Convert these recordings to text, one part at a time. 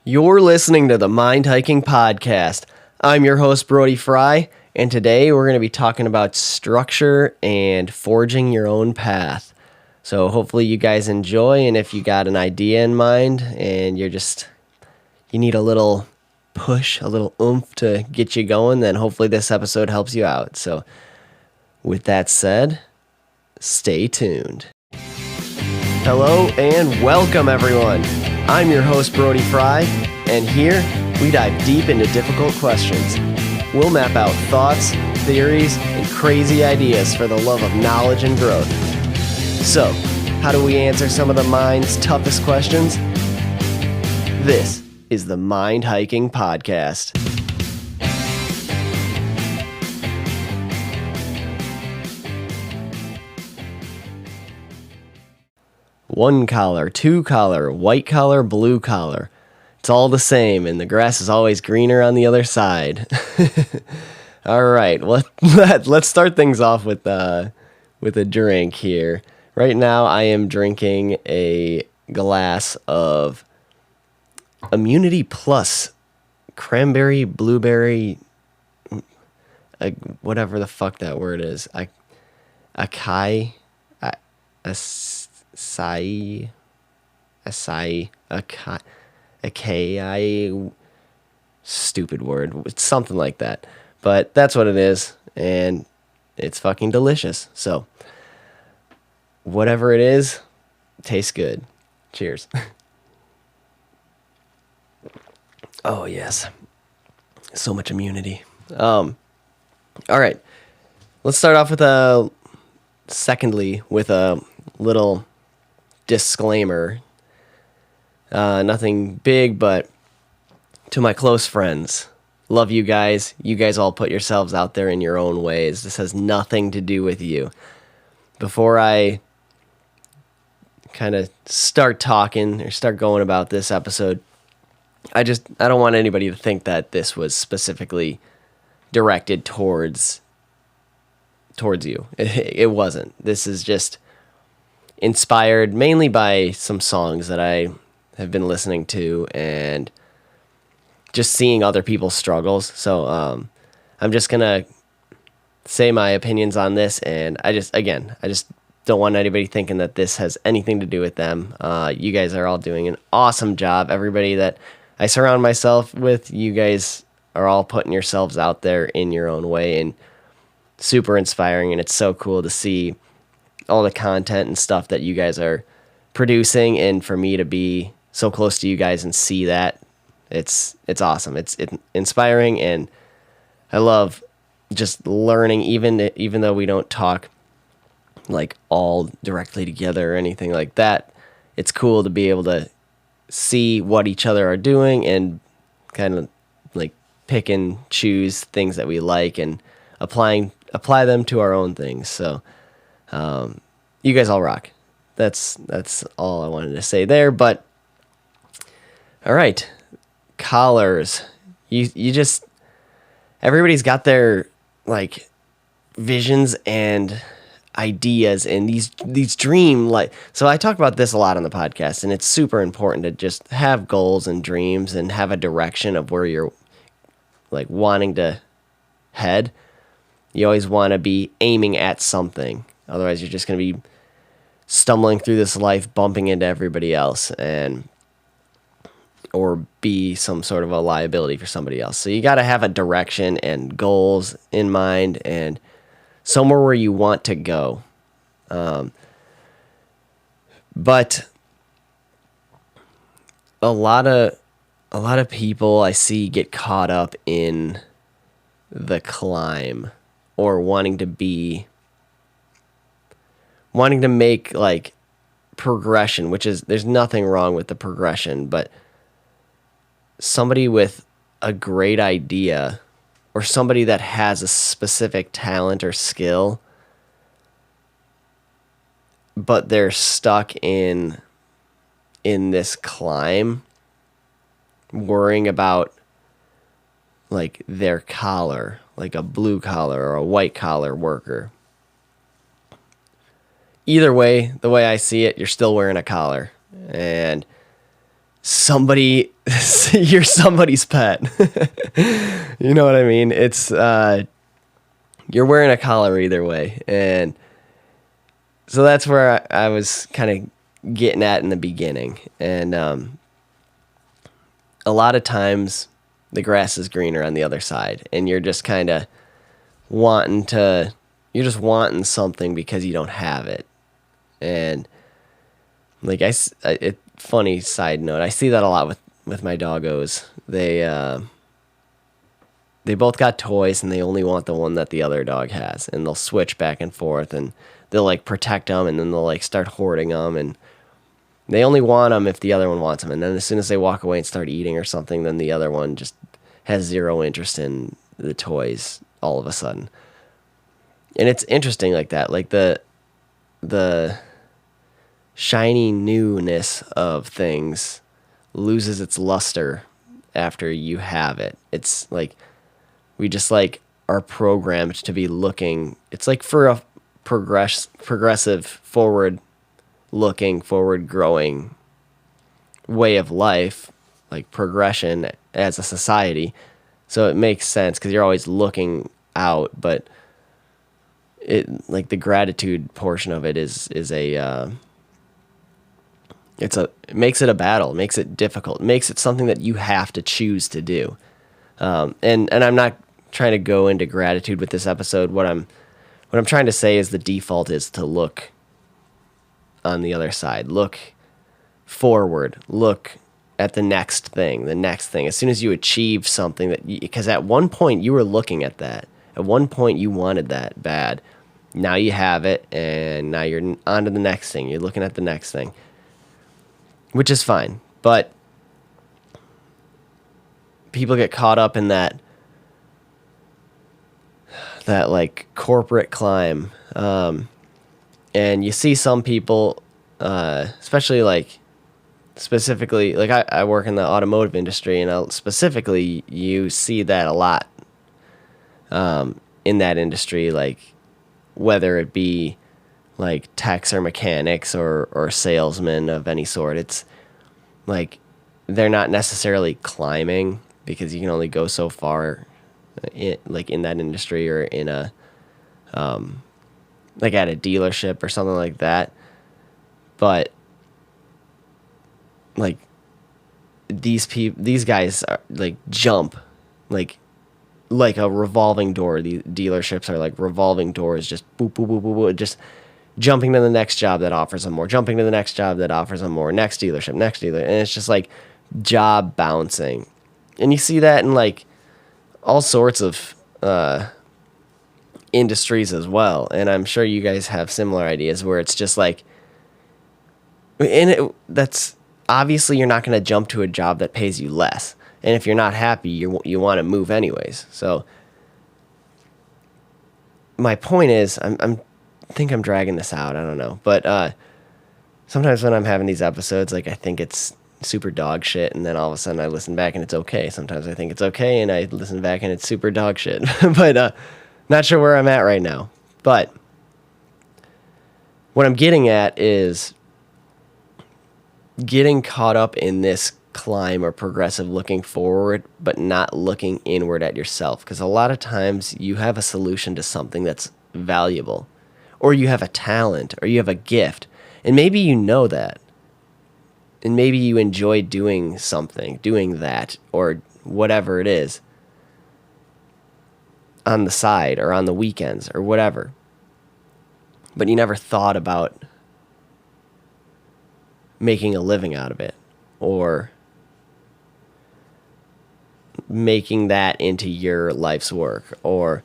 You're listening to the Mind Hiking Podcast. I'm your host, Brody Frye, and today we're going to be talking about structure and forging your own path. So hopefully you guys enjoy, and if you got an idea in mind and you need a little push, a little oomph to get you going, then hopefully this episode helps you out. So with that said, stay tuned. Hello and welcome everyone. I'm your host, Brody Frye, and here we dive deep into difficult questions. We'll map out thoughts, theories, and crazy ideas for the love of knowledge and growth. So, how do we answer some of the mind's toughest questions? This is the Mind Hiking Podcast. One collar, two collar, white collar, blue collar. It's all the same, and the grass is always greener on the other side. All right, let's start things off with a drink here. Right now, I am drinking a glass of Immunity Plus cranberry, blueberry, whatever the fuck that word is. Acai. Stupid word. It's something like that. But that's what it is, and it's fucking delicious. So, whatever it is, tastes good. Cheers. Oh, yes. So much immunity. All right. Let's start off with a little disclaimer. Nothing big, but to my close friends, love you guys. You guys all put yourselves out there in your own ways. This has nothing to do with you. Before I kind of start talking or start going about this episode, I don't want anybody to think that this was specifically directed towards you. It wasn't. This is just inspired mainly by some songs that I have been listening to and just seeing other people's struggles. So I'm just gonna say my opinions on this, and I just don't want anybody thinking that this has anything to do with them. You guys are all doing an awesome job. Everybody that I surround myself with, you guys are all putting yourselves out there in your own way, and super inspiring, and it's so cool to see all the content and stuff that you guys are producing, and for me to be so close to you guys and see that, it's awesome. It's inspiring, and I love just learning, even though we don't talk like all directly together or anything like that. It's cool to be able to see what each other are doing and kind of like pick and choose things that we like and apply them to our own things. So you guys all rock. That's all I wanted to say there. But all right, collars. You just, everybody's got their like visions and ideas and these dream, like, so I talk about this a lot on the podcast, and it's super important to just have goals and dreams and have a direction of where you're like wanting to head. You always want to be aiming at something. Otherwise, you're just going to be stumbling through this life, bumping into everybody else, or be some sort of a liability for somebody else. So you got to have a direction and goals in mind and somewhere where you want to go. But a lot of people I see get caught up in the climb, or wanting to make like progression, which is, there's nothing wrong with the progression, but somebody with a great idea or somebody that has a specific talent or skill, but they're stuck in this climb, worrying about like their collar, like a blue collar or a white collar worker. Either way, the way I see it, you're still wearing a collar. And somebody, you're somebody's pet. You know what I mean? It's, you're wearing a collar either way. And so that's where I was kind of getting at in the beginning. And a lot of times the grass is greener on the other side, and you're just kind of you're just wanting something because you don't have it. And like funny side note, I see that a lot with my doggos. They both got toys, and they only want the one that the other dog has, and they'll switch back and forth, and they'll like protect them, and then they'll like start hoarding them, and they only want them if the other one wants them. And then as soon as they walk away and start eating or something, then the other one just has zero interest in the toys all of a sudden. And it's interesting like that, like the shiny newness of things loses its luster after you have it. It's like we just like are programmed to be looking. It's like for a progressive, forward looking, forward growing way of life, like progression as a society. So it makes sense because you're always looking out, but it like the gratitude portion of it is a it makes it a battle, it makes it difficult, it makes it something that you have to choose to do. And I'm not trying to go into gratitude with this episode. What I'm trying to say is the default is to look on the other side, look forward, look at the next thing. As soon as you achieve something because at one point you were looking at that, at one point you wanted that bad. Now you have it, and now you're on to the next thing. You're looking at the next thing, which is fine. But people get caught up in that like corporate climb. And you see some people, especially like specifically, like I work in the automotive industry, and specifically you see that a lot in that industry, like whether it be like techs or mechanics or salesmen of any sort. It's like they're not necessarily climbing because you can only go so far like in that industry or in a like at a dealership or something like that. But like these guys are like jump like a revolving door. The dealerships are like revolving doors, just boop, boop, boop, boop, boop, just jumping to the next job that offers them more, jumping to the next job that offers them more, next dealership, next dealer. And it's just like job bouncing. And you see that in like all sorts of industries as well. And I'm sure you guys have similar ideas where it's just like, that's obviously you're not going to jump to a job that pays you less. And if you're not happy, you want to move anyways. So my point is, I think I'm dragging this out. I don't know, but sometimes when I'm having these episodes, like I think it's super dog shit, and then all of a sudden I listen back and it's okay. Sometimes I think it's okay, and I listen back and it's super dog shit. But not sure where I'm at right now. But what I'm getting at is getting caught up in this climb or progressive looking forward, but not looking inward at yourself. Because a lot of times you have a solution to something that's valuable, or you have a talent, or you have a gift, and maybe you know that, and maybe you enjoy doing that, or whatever it is on the side or on the weekends or whatever, but you never thought about making a living out of it or making that into your life's work, or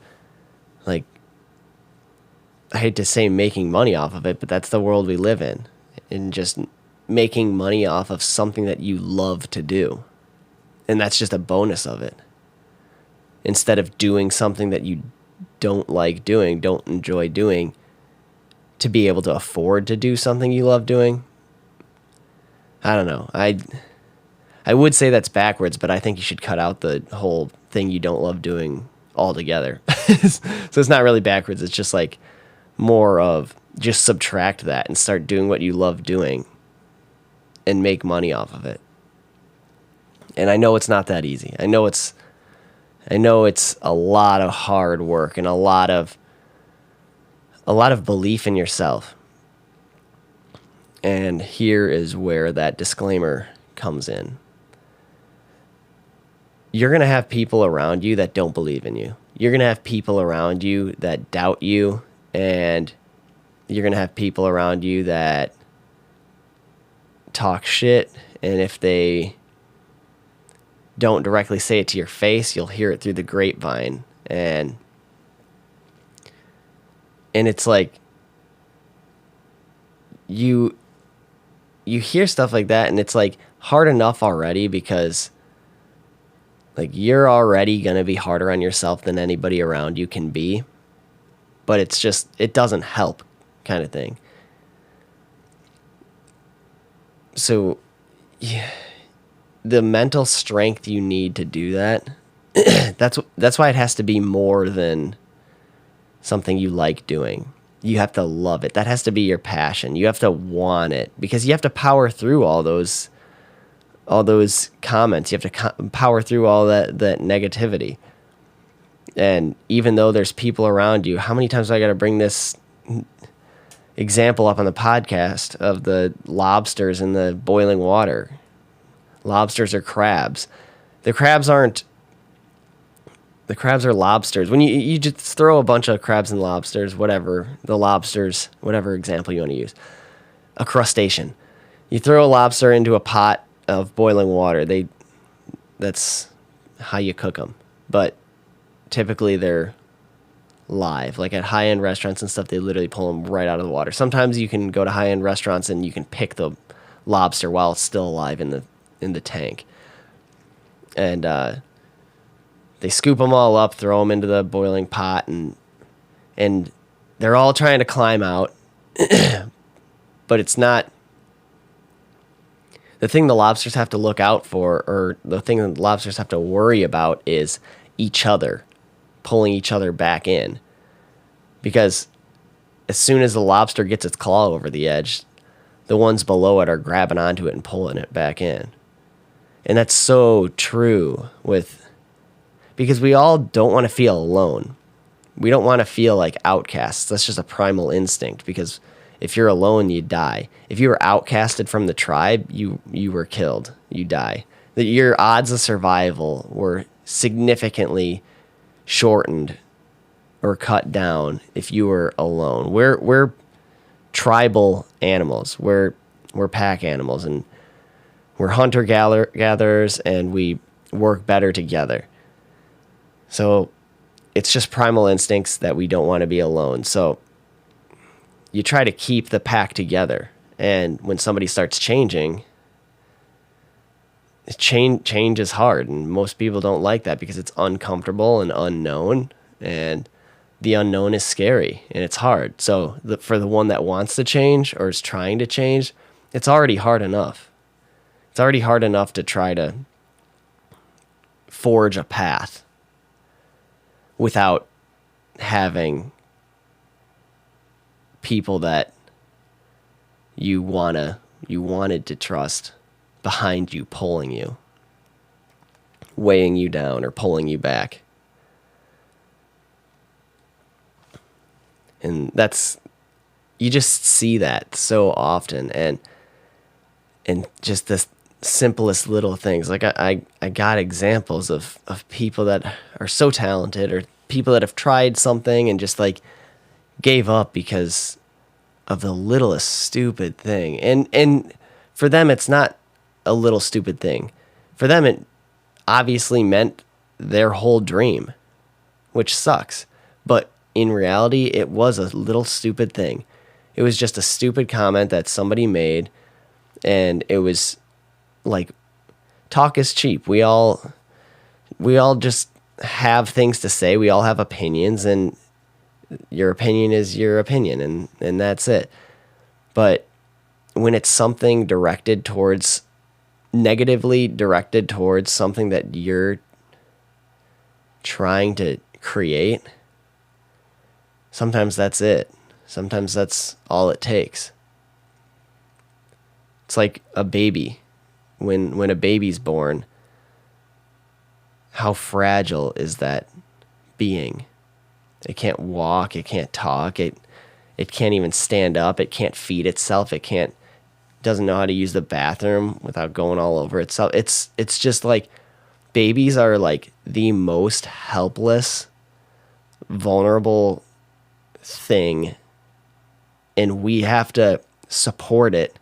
like, I hate to say making money off of it, but that's the world we live in, and just making money off of something that you love to do. And that's just a bonus of it. Instead of doing something that you don't like doing, don't enjoy doing, to be able to afford to do something you love doing. I don't know. I would say that's backwards, but I think you should cut out the whole thing you don't love doing altogether. So it's not really backwards. It's just like more of just subtract that and start doing what you love doing and make money off of it. And I know it's not that easy. I know it's a lot of hard work and a lot of belief in yourself. And here is where that disclaimer comes in. You're going to have people around you that don't believe in you. You're going to have people around you that doubt you, and you're going to have people around you that talk shit, and if they don't directly say it to your face, you'll hear it through the grapevine. And it's like you hear stuff like that, and it's like hard enough already because like you're already going to be harder on yourself than anybody around you can be. But it's just, it doesn't help kind of thing. So yeah, the mental strength you need to do that, that's why it has to be more than something you like doing. You have to love it. That has to be your passion. You have to want it, because you have to power through all those comments. You have to power through all that negativity. And even though there's people around you, how many times do I got to bring this example up on the podcast of the lobsters in the boiling water? Lobsters are crabs. The crabs are lobsters. When you just throw a bunch of crabs and lobsters, whatever example you want to use, a crustacean. You throw a lobster into a pot of boiling water. That's how you cook them. But typically they're live. Like at high-end restaurants and stuff, they literally pull them right out of the water. Sometimes you can go to high-end restaurants and you can pick the lobster while it's still alive in the tank. And they scoop them all up, throw them into the boiling pot, and they're all trying to climb out. But it's not the thing the lobsters have to look out for, or the thing that the lobsters have to worry about is each other, pulling each other back in. Because as soon as the lobster gets its claw over the edge, the ones below it are grabbing onto it and pulling it back in. And that's so true because we all don't want to feel alone. We don't want to feel like outcasts. That's just a primal instinct, because if you're alone, you die. If you were outcasted from the tribe, you were killed. You die. Your odds of survival were significantly shortened or cut down if you were alone. We're tribal animals. We're pack animals, and we're hunter-gatherers, and we work better together. So it's just primal instincts that we don't want to be alone. So you try to keep the pack together. And when somebody starts changing, change is hard. And most people don't like that because it's uncomfortable and unknown. And the unknown is scary and it's hard. So for the one that wants to change or is trying to change, it's already hard enough. It's already hard enough to try to forge a path without having people that you wanted to trust behind you, pulling you, weighing you down or pulling you back. And you just see that so often, and just the simplest little things. Like I got examples of people that are so talented, or people that have tried something and just like gave up because of the littlest stupid thing. And for them, it's not a little stupid thing. For them, it obviously meant their whole dream, which sucks. But in reality, it was a little stupid thing. It was just a stupid comment that somebody made, and it was like, talk is cheap. We all just have things to say. We all have opinions, and your opinion is your opinion, and that's it. But when it's something negatively directed towards something that you're trying to create, sometimes that's it. Sometimes that's all it takes. It's like a baby. When a baby's born, how fragile is that being? It can't walk, it can't talk, it can't even stand up, it can't feed itself, doesn't know how to use the bathroom without going all over itself. It's just like babies are like the most helpless, vulnerable thing, and we have to support it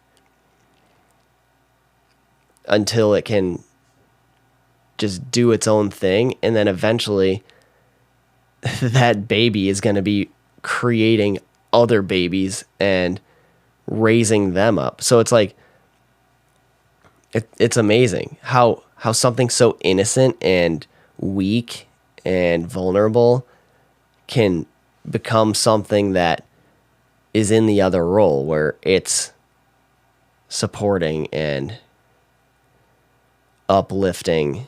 until it can just do its own thing, and then eventually that baby is going to be creating other babies and raising them up. So it's like it's amazing how something so innocent and weak and vulnerable can become something that is in the other role, where it's supporting and uplifting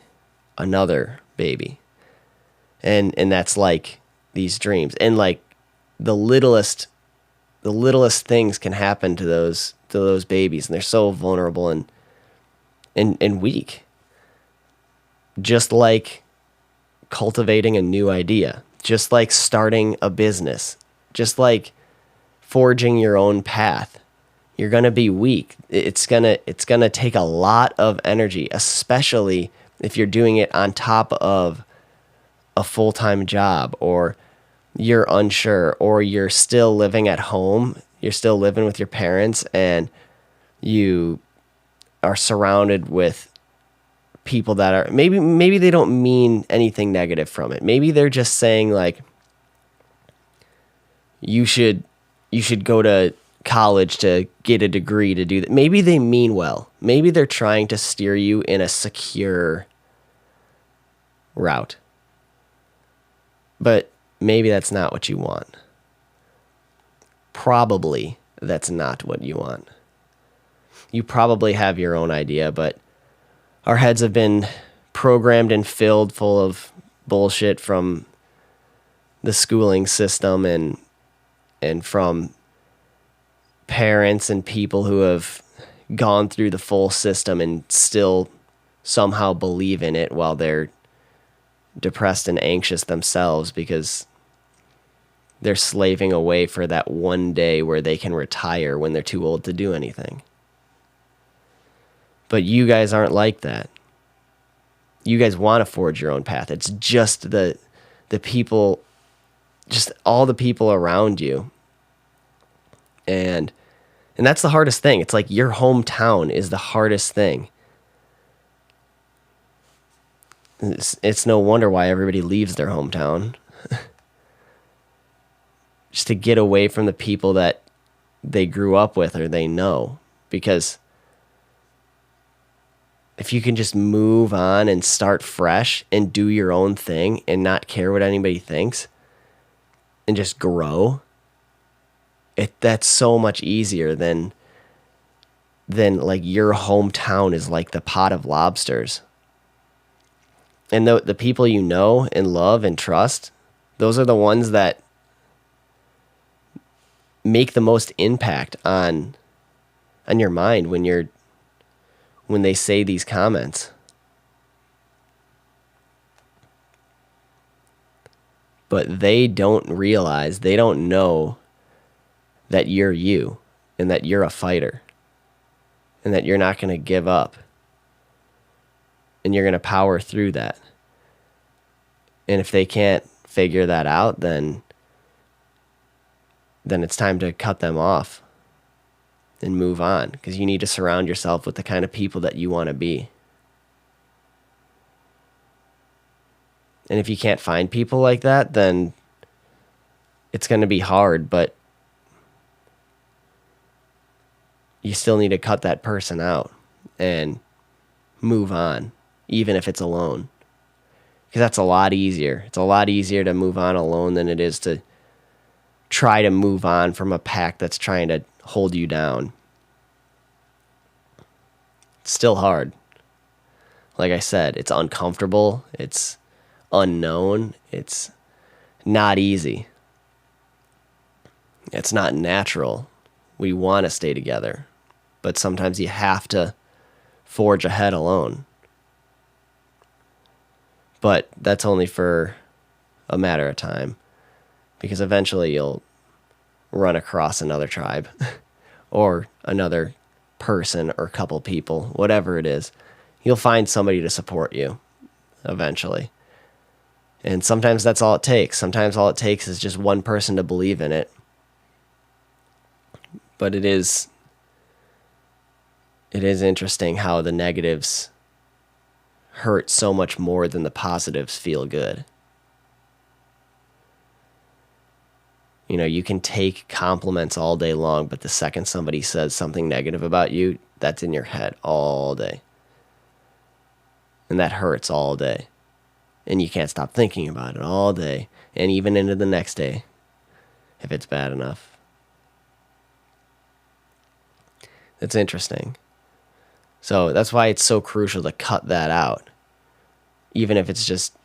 another baby. And that's like these dreams. And like the littlest things can happen to those babies, and they're so vulnerable and weak. Just like cultivating a new idea, just like starting a business, just like forging your own path. You're going to be weak. It's going to take a lot of energy, especially if you're doing it on top of a full-time job, or you're unsure, or you're still living at home, you're still living with your parents, and you are surrounded with people that are maybe they don't mean anything negative from it. Maybe they're just saying like you should go to college to get a degree to do that. Maybe they mean well. Maybe they're trying to steer you in a secure route. But maybe that's not what you want. Probably that's not what you want. You probably have your own idea, but our heads have been programmed and filled full of bullshit from the schooling system and from parents and people who have gone through the full system and still somehow believe in it while they're depressed and anxious themselves because they're slaving away for that one day where they can retire when they're too old to do anything. But you guys aren't like that. You guys want to forge your own path. It's just the people, just all the people around you. And that's the hardest thing. It's like your hometown is the hardest thing. It's no wonder why everybody leaves their hometown. Just to get away from the people that they grew up with or they know. Because if you can just move on and start fresh and do your own thing and not care what anybody thinks and just grow, that's so much easier than like your hometown is like the pot of lobsters. And the people you know and love and trust, those are the ones that make the most impact on your mind when they say these comments. But they don't realize, they don't know that you're you and that you're a fighter and that you're not going to give up. And you're going to power through that. And if they can't figure that out, then it's time to cut them off and move on, because you need to surround yourself with the kind of people that you want to be. And if you can't find people like that, then it's going to be hard, but you still need to cut that person out and move on. Even if it's alone. Because that's a lot easier. It's a lot easier to move on alone than it is to try to move on from a pack that's trying to hold you down. It's still hard. Like I said, it's uncomfortable. It's unknown. It's not easy. It's not natural. We want to stay together. But sometimes you have to forge ahead alone. But that's only for a matter of time, because eventually you'll run across another tribe or another person or couple people, whatever it is. You'll find somebody to support you eventually. And sometimes that's all it takes. Sometimes all it takes is just one person to believe in it. But it is interesting how the negatives hurt so much more than the positives feel good. You know, you can take compliments all day long, but the second somebody says something negative about you, that's in your head all day. And that hurts all day. And you can't stop thinking about it all day, and even into the next day, if it's bad enough. It's interesting. So that's why it's so crucial to cut that out. Even if it's just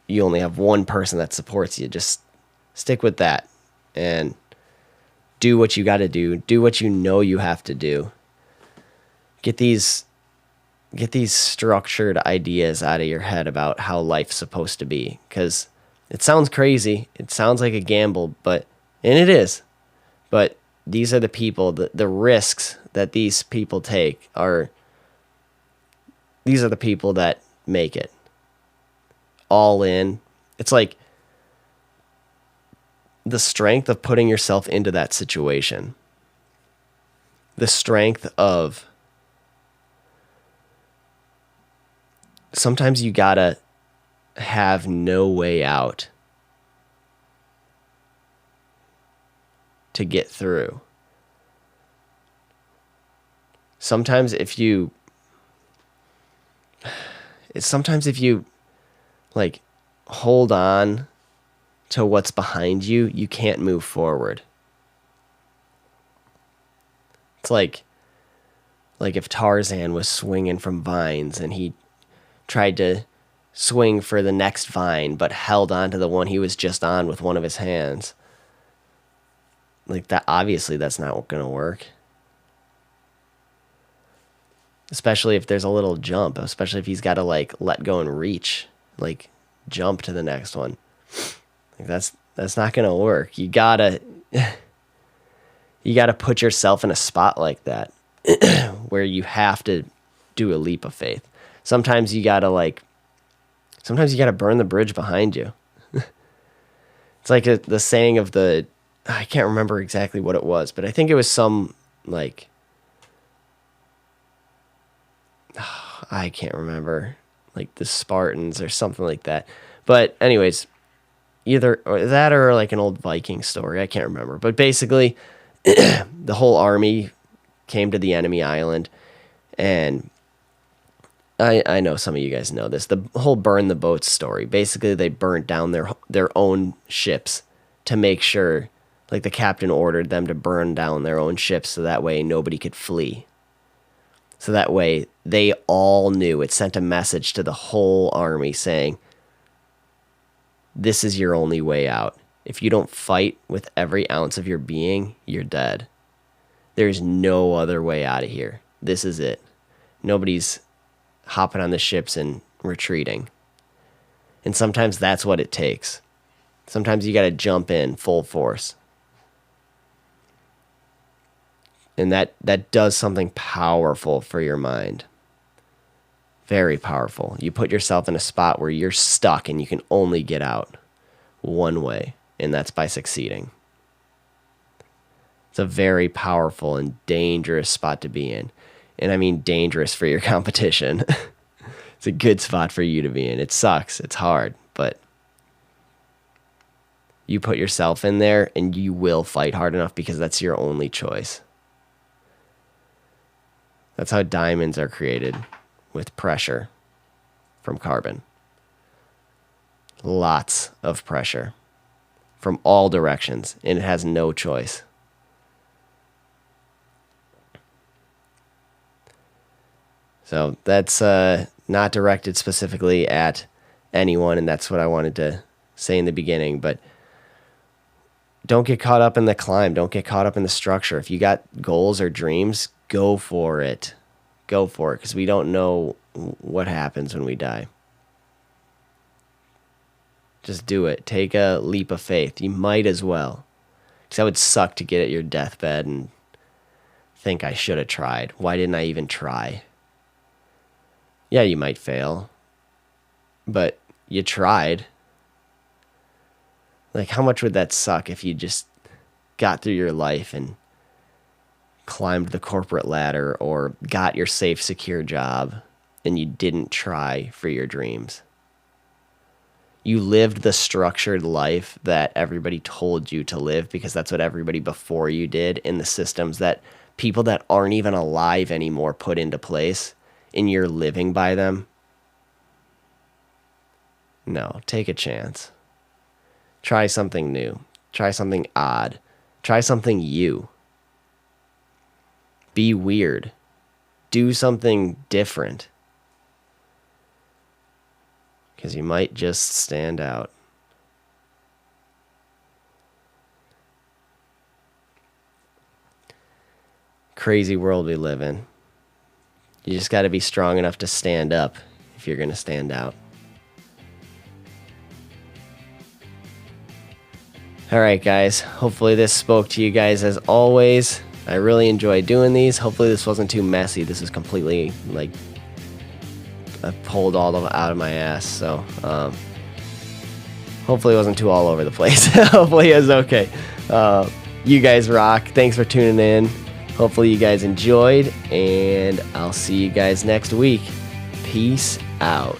you only have one person that supports you, just stick with that and do what you got to do. Do what you know you have to do. Get these structured ideas out of your head about how life's supposed to be, because it sounds crazy. It sounds like a gamble, and it is. But these are the people, the risks that these people take these are the people that make it. All in. It's like the strength of putting yourself into that situation. The strength of sometimes you gotta have no way out to get through. Sometimes if you like hold on to what's behind you, you can't move forward. It's like if Tarzan was swinging from vines and he tried to swing for the next vine but held on to the one he was just on with one of his hands. Like that, obviously that's not going to work. Especially if there's a little jump, especially if he's got to like let go and reach, like jump to the next one. Like that's not going to work. You got to put yourself in a spot like that where you have to do a leap of faith. Sometimes you got to burn the bridge behind you. It's like the saying of I can't remember exactly what it was, but I think it was some like, I can't remember, like the Spartans or something like that. But anyways, either or that or like an old Viking story. I can't remember. But basically, the whole army came to the enemy island, and I know some of you guys know this. The whole burn the boats story. Basically, they burnt down their own ships to make sure, like the captain ordered them to burn down their own ships so that way nobody could flee. So that way they all knew. It sent a message to the whole army saying, this is your only way out. If you don't fight with every ounce of your being, you're dead. There's no other way out of here. This is it. Nobody's hopping on the ships and retreating. And sometimes that's what it takes. Sometimes you got to jump in full force. And that does something powerful for your mind. Very powerful. You put yourself in a spot where you're stuck and you can only get out one way, and that's by succeeding. It's a very powerful and dangerous spot to be in. And I mean dangerous for your competition. It's a good spot for you to be in. It sucks. It's hard, but you put yourself in there and you will fight hard enough because that's your only choice. That's how diamonds are created, with pressure from carbon. Lots of pressure from all directions, and it has no choice. So that's not directed specifically at anyone, and that's what I wanted to say in the beginning, but don't get caught up in the climb. Don't get caught up in the structure. If you got goals or dreams, go for it. Go for it, because we don't know what happens when we die. Just do it. Take a leap of faith. You might as well. Because that would suck to get at your deathbed and think I should have tried. Why didn't I even try? Yeah, you might fail. But you tried. Like, how much would that suck if you just got through your life and climbed the corporate ladder or got your safe, secure job and you didn't try for your dreams? You lived the structured life that everybody told you to live because that's what everybody before you did in the systems that people that aren't even alive anymore put into place, and you're living by them. No, take a chance. Try something new. Try something odd. Try something you. Be weird. Do something different. Because you might just stand out. Crazy world we live in. You just got to be strong enough to stand up if you're going to stand out. All right, guys. Hopefully this spoke to you guys as always. I really enjoy doing these. Hopefully this wasn't too messy. This is completely, like, I pulled all of out of my ass. So, hopefully it wasn't too all over the place. Hopefully it was okay. You guys rock. Thanks for tuning in. Hopefully you guys enjoyed, and I'll see you guys next week. Peace out.